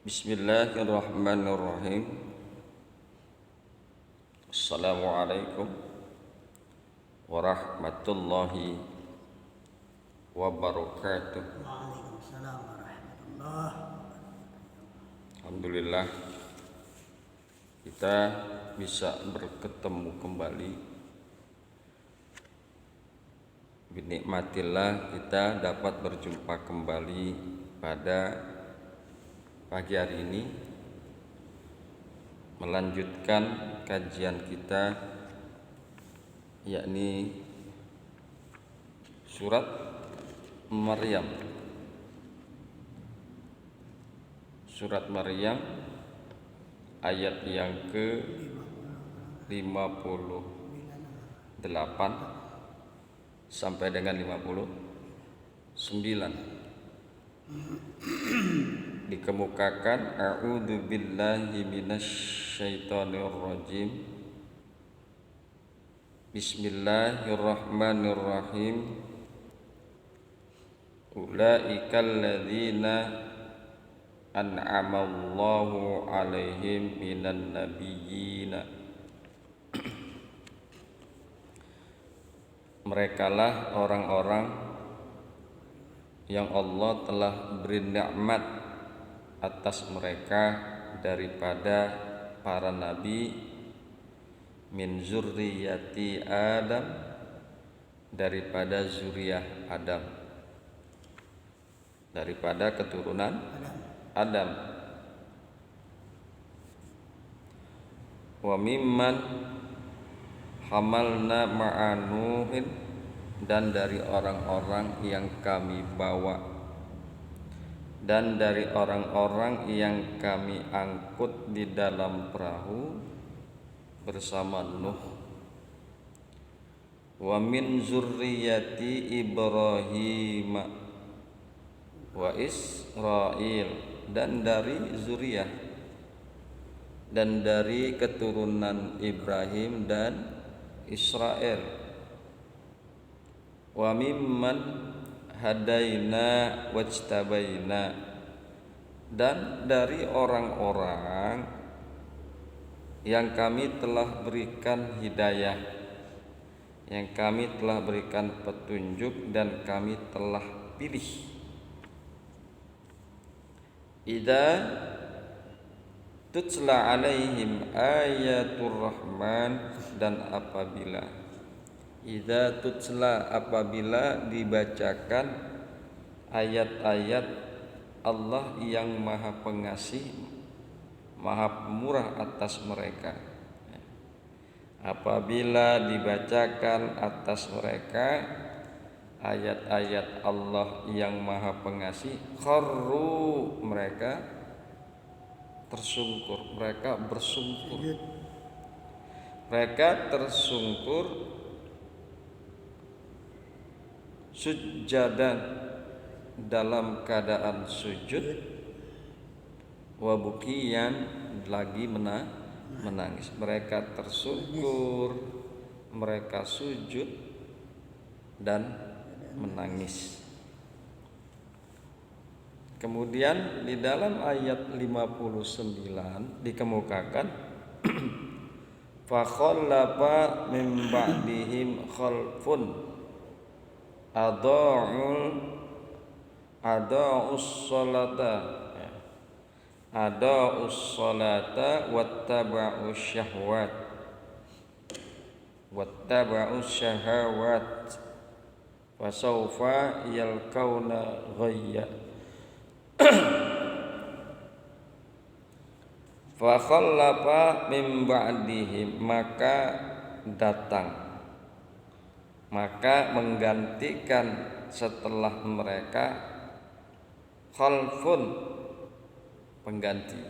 Bismillahirrahmanirrahim. Assalamualaikum warahmatullahi wabarakatuh. Waalaikumsalam warahmatullahi wabarakatuh. Alhamdulillah kita bisa berketemu kembali. Binikmatillah kita dapat berjumpa kembali pada pagi hari ini, melanjutkan kajian kita, yakni surat Maryam. Surat Maryam ayat yang ke-58 sampai dengan 59. Dikemukakan a'udzu billahi minasyaitonir rajim. Bismillahirrahmanirrahim. Ulaikal ladzina an'amallahu 'alaihim minan nabiyyin. Merekalah orang-orang yang Allah telah beri nikmat atas mereka daripada para nabi, min zurriyati Adam, daripada zuriat Adam, daripada keturunan Adam. Wa mimman hamalna ma'anuhin, dan dari orang-orang yang kami bawa, dan dari orang-orang yang kami angkut di dalam perahu bersama Nuh. Wa min zurriyati Ibrahim wa Israil, dan dari zuriat dan dari keturunan Ibrahim dan Israel. Wa mimman hadaina wajtabaina, dan dari orang-orang yang kami telah berikan hidayah, yang kami telah berikan petunjuk dan kami telah pilih. Idza tutla alaihim ayatur rahman, dan apabila idza tutla, apabila dibacakan ayat-ayat Allah yang Maha Pengasih, Maha Pemurah atas mereka. Apabila dibacakan atas mereka ayat-ayat Allah yang Maha Pengasih, kharru, mereka tersungkur, mereka bersungkur, mereka tersungkur sujjadan, dalam keadaan sujud, wa bukiyan, lagi menangis. Mereka tersungkur, mereka sujud dan menangis. Kemudian di dalam ayat 59 dikemukakan fa khallafa min ba'dihim khalfun adaa'us salata wattaba'us syahawat fasawfa yalqauna ghayya. Fa khallafa min ba'dihim, maka datang, maka menggantikan setelah mereka, khalfun, pengganti,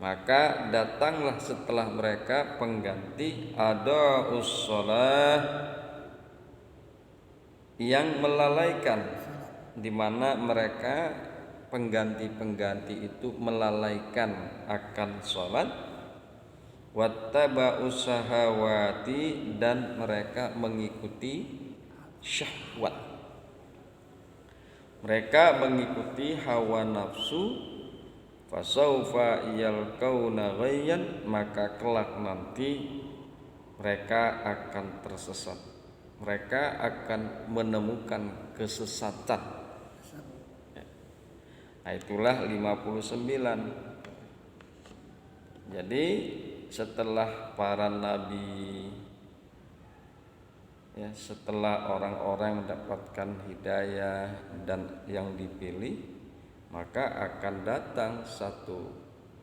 maka datanglah setelah mereka pengganti, adaa'us shalah, yang melalaikan, di mana mereka pengganti-pengganti itu melalaikan akan sholat, wattaba'u syahawati, dan mereka mengikuti syahwat, mereka mengikuti hawa nafsu fasaufa yalqauna ghayyan, maka kelak nanti mereka akan tersesat, mereka akan menemukan kesesatan. Nah, itulah 59. Jadi setelah para nabi, ya, setelah orang-orang mendapatkan hidayah dan yang dipilih, maka akan datang satu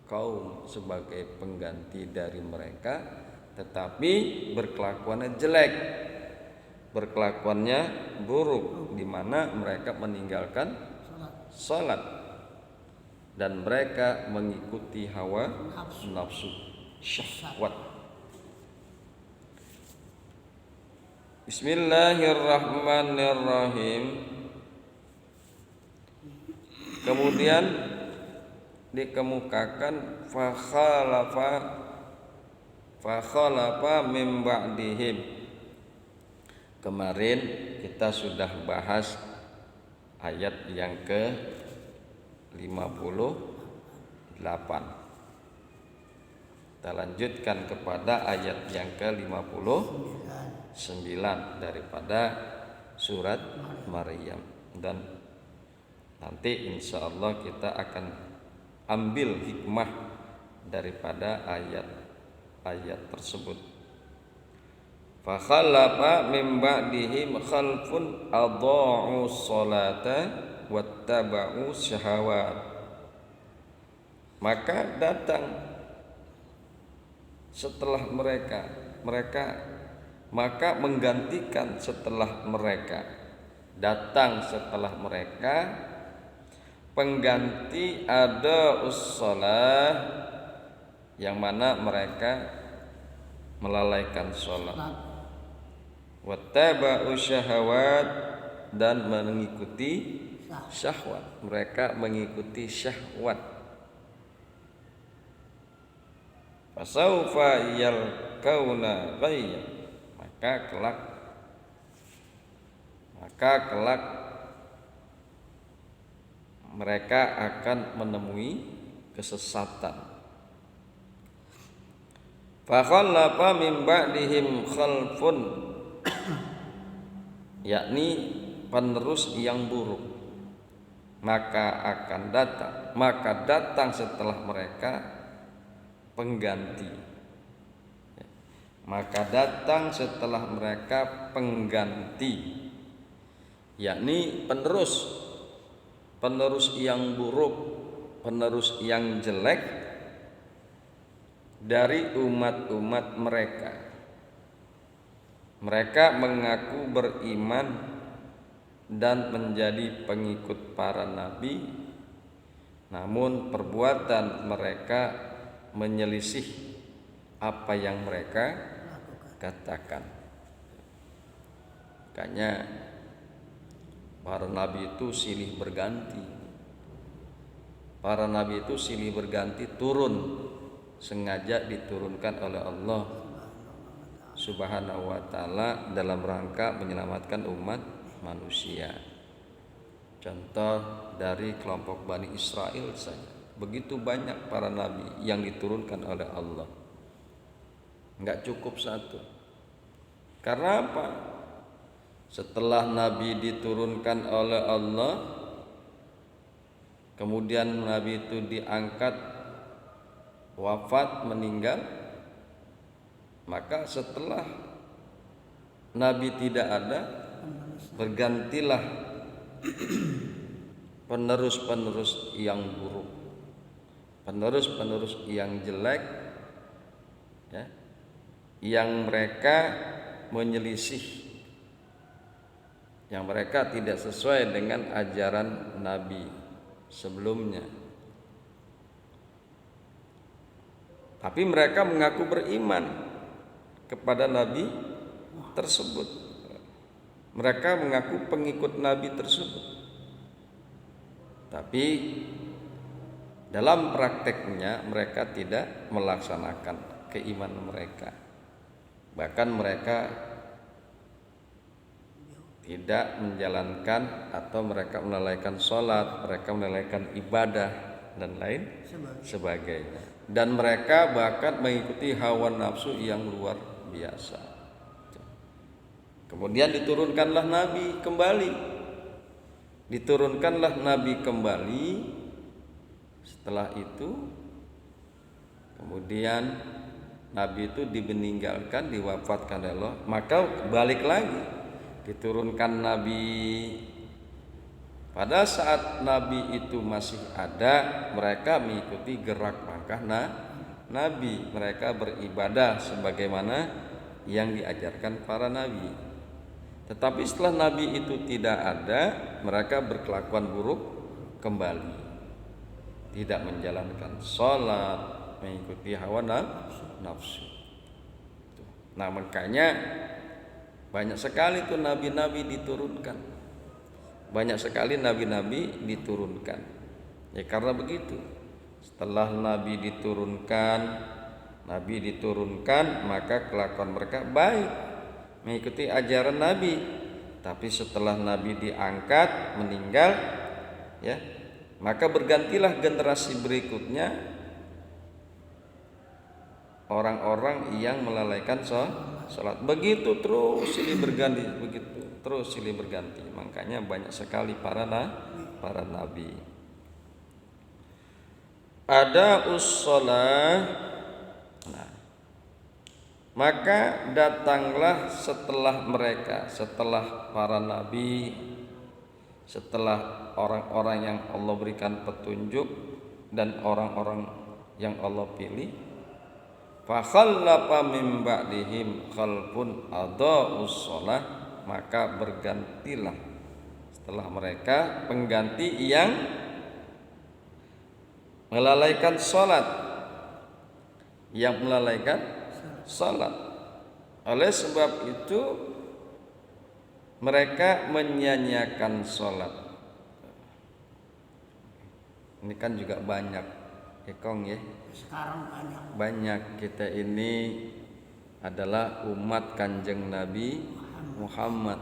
kaum sebagai pengganti dari mereka, tetapi berkelakuannya jelek, berkelakuannya buruk, di mana mereka meninggalkan salat dan mereka mengikuti hawa nafsu syahwat. Bismillahirrahmanirrahim. Kemudian dikemukakan fakhalafa min ba'dihim. Kemarin kita sudah bahas ayat yang ke-58. Kita lanjutkan kepada ayat yang ke-59 daripada surat Maryam, dan nanti insya Allah kita akan ambil hikmah daripada ayat tersebut. Fa khalafa min ba'dihim khalfun adha'u sholata wattaba'u syahawat. Maka datang setelah mereka maka menggantikan setelah mereka, datang setelah mereka pengganti ada ussalah, yang mana mereka melalaikan sholat, wattaba'u syahawat, dan mengikuti syahwat, mereka mengikuti syahwat. Fasaufa yalqauna ghayya, maka kelak mereka akan menemui kesesatan. Fa khalafa min ba'dihim khalfun, yakni penerus yang buruk, maka datang setelah mereka pengganti. Maka datang setelah mereka pengganti, yakni penerus yang buruk, penerus yang jelek dari umat-umat mereka. Mereka mengaku beriman dan menjadi pengikut para nabi, namun perbuatan mereka menyelisih apa yang mereka katakan. Makanya para nabi itu silih berganti. Para nabi itu silih berganti turun, sengaja diturunkan oleh Allah Subhanahu wa ta'ala dalam rangka menyelamatkan umat manusia. Contoh dari kelompok Bani Israel saja, begitu banyak para nabi yang diturunkan oleh Allah, enggak cukup satu. Karena apa? Setelah nabi diturunkan oleh Allah, kemudian nabi itu diangkat, wafat, meninggal, maka setelah nabi tidak ada, bergantilah penerus-penerus yang buruk, penerus-penerus yang jelek, ya, yang mereka menyelisih, yang mereka tidak sesuai dengan ajaran nabi sebelumnya. Tapi mereka mengaku beriman kepada nabi tersebut. Mereka mengaku pengikut nabi tersebut. Tapi dalam prakteknya mereka tidak melaksanakan keimanan mereka. Bahkan mereka tidak menjalankan atau mereka melalaikan sholat, mereka melalaikan ibadah dan lain Sebagai sebagainya. Dan mereka bahkan mengikuti hawa nafsu yang luar biasa. Kemudian diturunkanlah Nabi kembali. Diturunkanlah Nabi kembali. Setelah itu kemudian Nabi itu meninggalkan, diwafatkan oleh Allah. Maka balik lagi, diturunkan Nabi. Pada saat Nabi itu masih ada, mereka mengikuti gerak langkah Nabi. Mereka beribadah sebagaimana yang diajarkan para Nabi. Tetapi setelah Nabi itu tidak ada, mereka berkelakuan buruk kembali. Tidak menjalankan sholat, mengikuti hawa nafsu. Nah makanya banyak sekali tuh nabi-nabi diturunkan. Banyak sekali nabi-nabi diturunkan. Ya karena begitu. Setelah nabi diturunkan, maka kelakuan mereka baik, mengikuti ajaran nabi. Tapi setelah nabi diangkat, meninggal, ya, maka bergantilah generasi berikutnya, orang-orang yang melalaikan sholat. Begitu terus silih berganti, begitu terus silih berganti. Makanya banyak sekali para nabi. Ada ussalah. Nah, maka datanglah setelah mereka, setelah para nabi, setelah orang-orang yang Allah berikan petunjuk dan orang-orang yang Allah pilih, fa khallafa min ba'dihim khalfun adaa'us shalah, maka bergantilah setelah mereka pengganti yang melalaikan salat, Oleh sebab itu mereka menyanyiakan salat. Ini kan juga banyak, Kong ya. sekarang Banyak kita ini adalah umat Kanjeng Nabi Muhammad.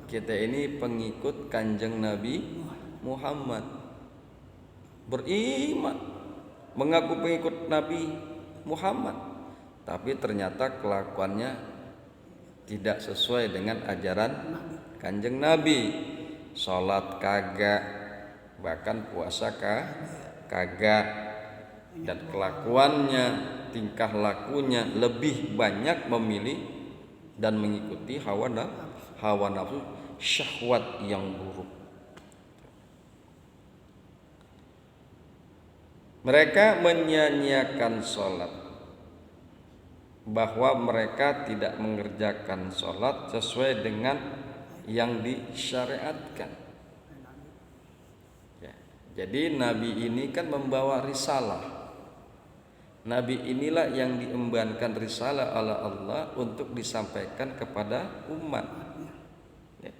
Kita ini pengikut Kanjeng Nabi Muhammad. Beriman, mengaku pengikut Nabi Muhammad, tapi ternyata kelakuannya tidak sesuai dengan ajaran Kanjeng Nabi. Salat kagak, bahkan puasa kagak, dan kelakuannya, tingkah lakunya lebih banyak memilih dan mengikuti hawa nafsu, syahwat yang buruk. Mereka menyanyiakan sholat, bahwa mereka tidak mengerjakan sholat sesuai dengan yang disyariatkan. Ya, jadi Nabi ini kan membawa risalah. Nabi inilah yang diembankan risalah oleh Allah untuk disampaikan kepada umat. Ya.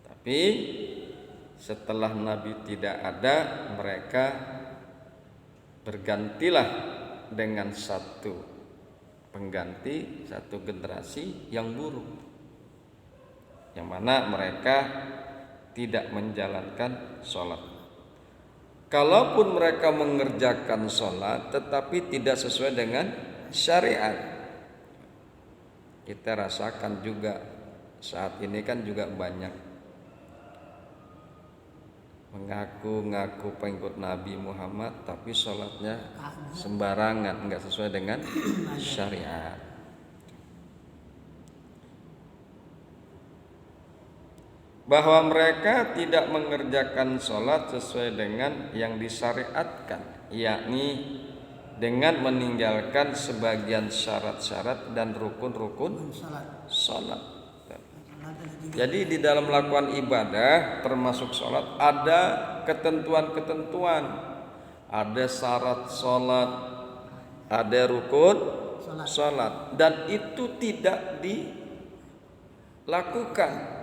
Tapi setelah Nabi tidak ada, mereka bergantilah dengan satu pengganti, satu generasi yang buruk, yang mana mereka tidak menjalankan sholat. Kalaupun mereka mengerjakan sholat tetapi tidak sesuai dengan syariat. Kita rasakan juga saat ini kan juga banyak mengaku pengikut Nabi Muhammad tapi sholatnya sembarangan, enggak sesuai dengan syariat. Bahwa mereka tidak mengerjakan sholat sesuai dengan yang disyariatkan, yakni dengan meninggalkan sebagian syarat-syarat dan rukun-rukun sholat. Jadi di dalam melakukan ibadah termasuk sholat ada ketentuan-ketentuan, ada syarat sholat, ada rukun sholat, dan itu tidak dilakukan.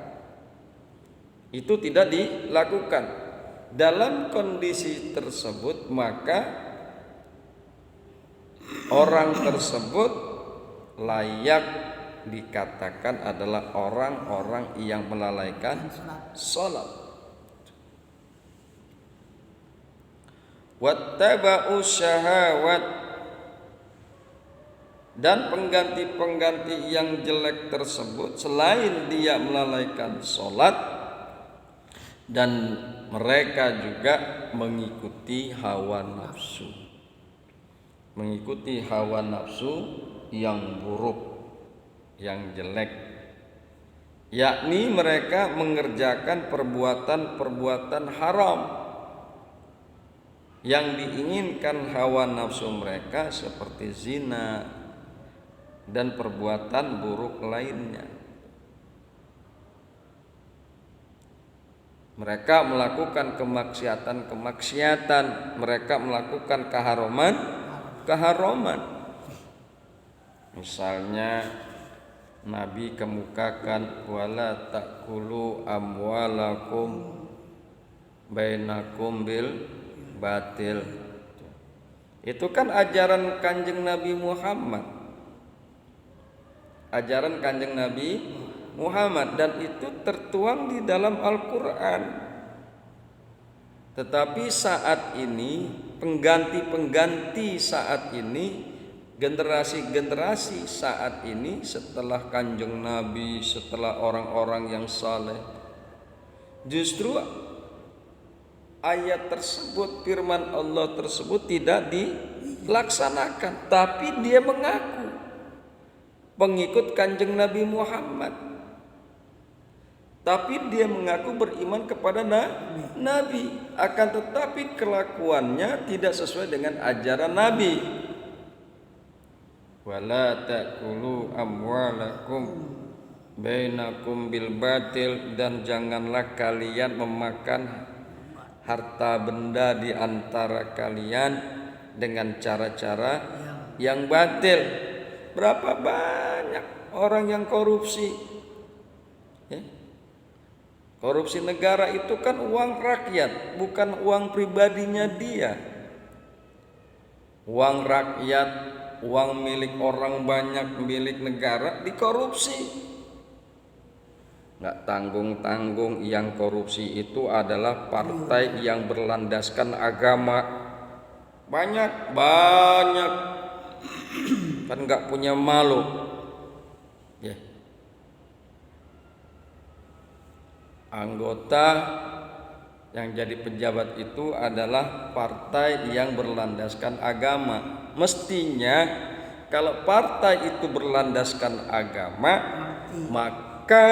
Itu tidak dilakukan. Dalam kondisi tersebut maka orang tersebut layak dikatakan adalah orang-orang yang melalaikan sholat. wattaba'u syahawat, dan pengganti-pengganti yang jelek tersebut selain dia melalaikan sholat, dan mereka juga mengikuti hawa nafsu, mengikuti hawa nafsu yang buruk, yang jelek, yakni mereka mengerjakan perbuatan-perbuatan haram yang diinginkan hawa nafsu mereka, seperti zina dan perbuatan buruk lainnya. Mereka melakukan kemaksiatan, mereka melakukan keharaman. Misalnya Nabi kemukakan wala ta'kulu amwalakum bainakum bil batil. Itu kan ajaran Kanjeng Nabi Muhammad. Ajaran Kanjeng Nabi Muhammad, dan itu tertuang di dalam Al-Quran. Tetapi saat ini pengganti-pengganti saat ini, generasi-generasi saat ini, setelah Kanjeng Nabi, setelah orang-orang yang saleh, justru ayat tersebut, firman Allah tersebut tidak dilaksanakan, tapi dia mengaku pengikut Kanjeng Nabi Muhammad, tapi dia mengaku beriman kepada Nabi, akan tetapi kelakuannya tidak sesuai dengan ajaran Nabi. Wala ta'kulu amwalakum bainakum bil batil, dan janganlah kalian memakan harta benda di antara kalian dengan cara-cara yang batil. Berapa banyak orang yang korupsi, ya? Korupsi negara itu kan uang rakyat, bukan uang pribadinya dia. Uang rakyat, uang milik orang banyak, milik negara, dikorupsi. Nggak tanggung-tanggung yang korupsi itu adalah partai yang berlandaskan agama. Banyak kan nggak punya malu, ya. Anggota yang jadi pejabat itu adalah partai yang berlandaskan agama. Mestinya kalau partai itu berlandaskan agama, maka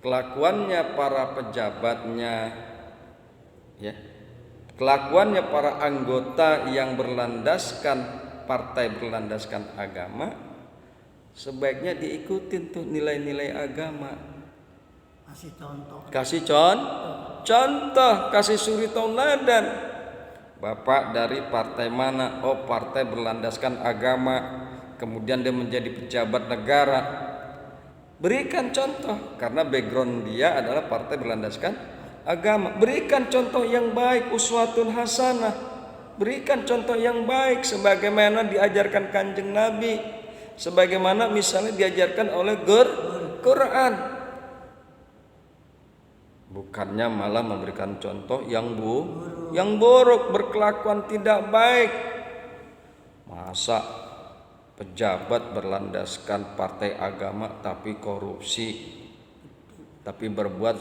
kelakuannya para pejabatnya, ya, kelakuannya para anggota yang partai berlandaskan agama, sebaiknya diikutin tuh nilai-nilai agama. Kasih contoh, kasih suri tauladan. Bapak dari partai mana? Oh, partai berlandaskan agama. Kemudian dia menjadi pejabat negara. Berikan contoh, karena background dia adalah partai berlandaskan agama. Berikan contoh yang baik, uswatun hasanah. Berikan contoh yang baik sebagaimana diajarkan Kanjeng Nabi, sebagaimana misalnya diajarkan oleh Quran. Bukannya malah memberikan contoh yang buruk, berkelakuan tidak baik. Masa pejabat berlandaskan partai agama tapi korupsi, tapi berbuat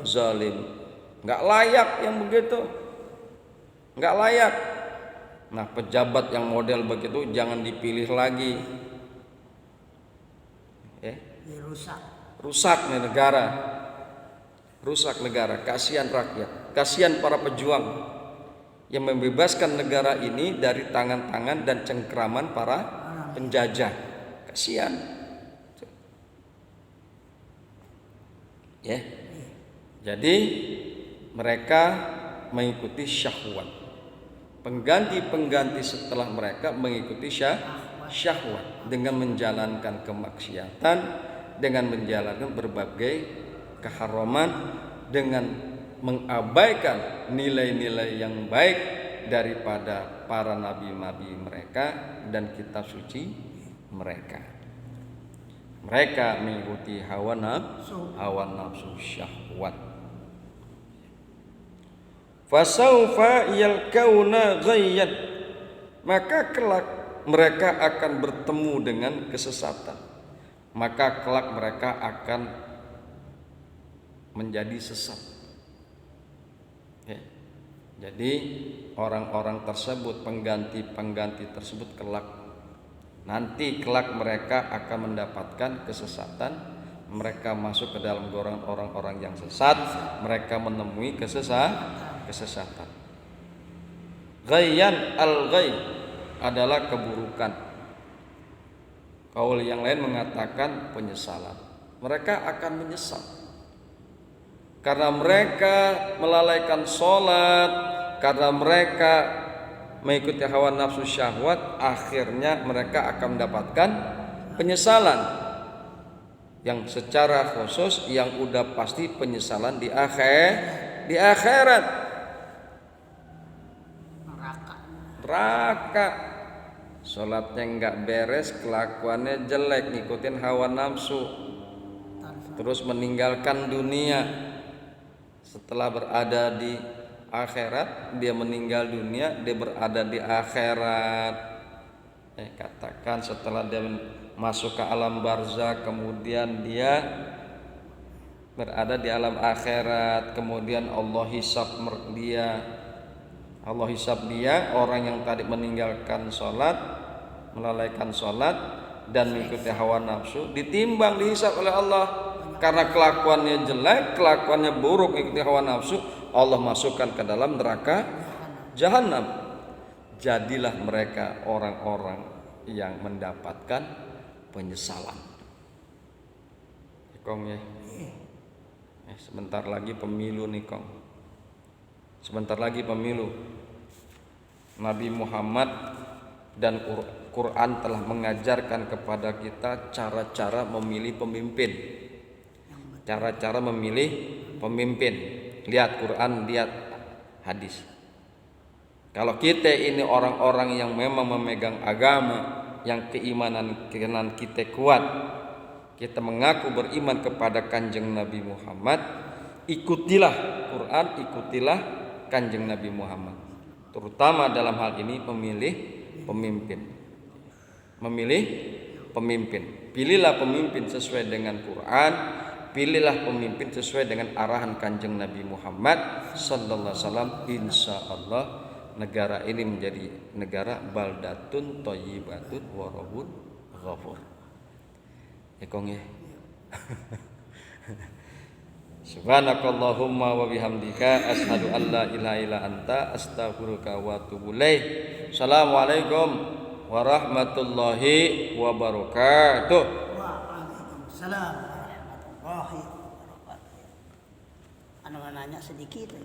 zalim? Nggak layak yang begitu, nggak layak. Nah, pejabat yang model begitu jangan dipilih lagi. Rusak nih negara. Rusak negara, kasihan rakyat, kasihan para pejuang yang membebaskan negara ini dari tangan-tangan dan cengkraman para penjajah. Kasihan. Ya. Jadi mereka mengikuti syahwat. Pengganti-pengganti setelah mereka mengikuti syahwat dengan menjalankan kemaksiatan, dengan menjalankan berbagai keharaman, dengan mengabaikan nilai-nilai yang baik daripada para nabi-nabi mereka dan kitab suci mereka. Mereka mengikuti hawa nafsu syahwat. Fasaufa yalkauna ghayyan, maka kelak mereka akan bertemu dengan kesesatan, maka kelak mereka akan menjadi sesat. Ya. Jadi orang-orang tersebut, pengganti tersebut kelak mereka akan mendapatkan kesesatan. Mereka masuk ke dalam golongan orang-orang yang sesat. Mereka menemui kesesatan. Ghayyan, al-ghay adalah keburukan. Kaul yang lain mengatakan penyesalan. Mereka akan menyesal karena mereka melalaikan sholat, karena mereka mengikuti hawa nafsu syahwat. Akhirnya mereka akan mendapatkan penyesalan yang secara khusus, yang udah pasti penyesalan di akhirat. Neraka. Sholatnya nggak beres, kelakuannya jelek, ngikutin hawa nafsu, terus meninggalkan dunia. Setelah berada di akhirat, dia meninggal dunia, dia berada di akhirat. Katakan setelah dia masuk ke alam barzakh, kemudian dia berada di alam akhirat, kemudian Allah hisab dia, orang yang tadi meninggalkan sholat, melalaikan sholat dan mengikuti hawa nafsu, ditimbang, dihisab oleh Allah. Karena kelakuannya jelek, kelakuannya buruk, mengikuti hawa nafsu, Allah masukkan ke dalam neraka jahanam. Jadilah mereka orang-orang yang mendapatkan penyesalan. Kong ya. Sebentar lagi pemilu nih Kong. Sebentar lagi pemilu. Nabi Muhammad dan Quran telah mengajarkan kepada kita cara-cara memilih pemimpin. Cara-cara memilih pemimpin. Lihat Quran, lihat hadis. Kalau kita ini orang-orang yang memang memegang agama, yang keimanan kita kuat, kita mengaku beriman kepada Kanjeng Nabi Muhammad, ikutilah Quran, ikutilah Kanjeng Nabi Muhammad. Terutama dalam hal ini memilih pemimpin. Memilih pemimpin. Pilihlah pemimpin sesuai dengan Quran, pilihlah pemimpin sesuai dengan arahan Kanjeng Nabi Muhammad sallallahu alaihi wasallam. Insyaallah negara ini menjadi negara baldatun thayyibatun wa rabbun ghafur. Kong ya. Subhanakallahumma wa bihamdika asyhadu an la ilaha illa anta astaghfiruka wa atubu ilaik. Assalamualaikum warahmatullahi wabarakatuh. Waalaikumsalam warahmatullahi wabarakatuh. Nanya sedikit.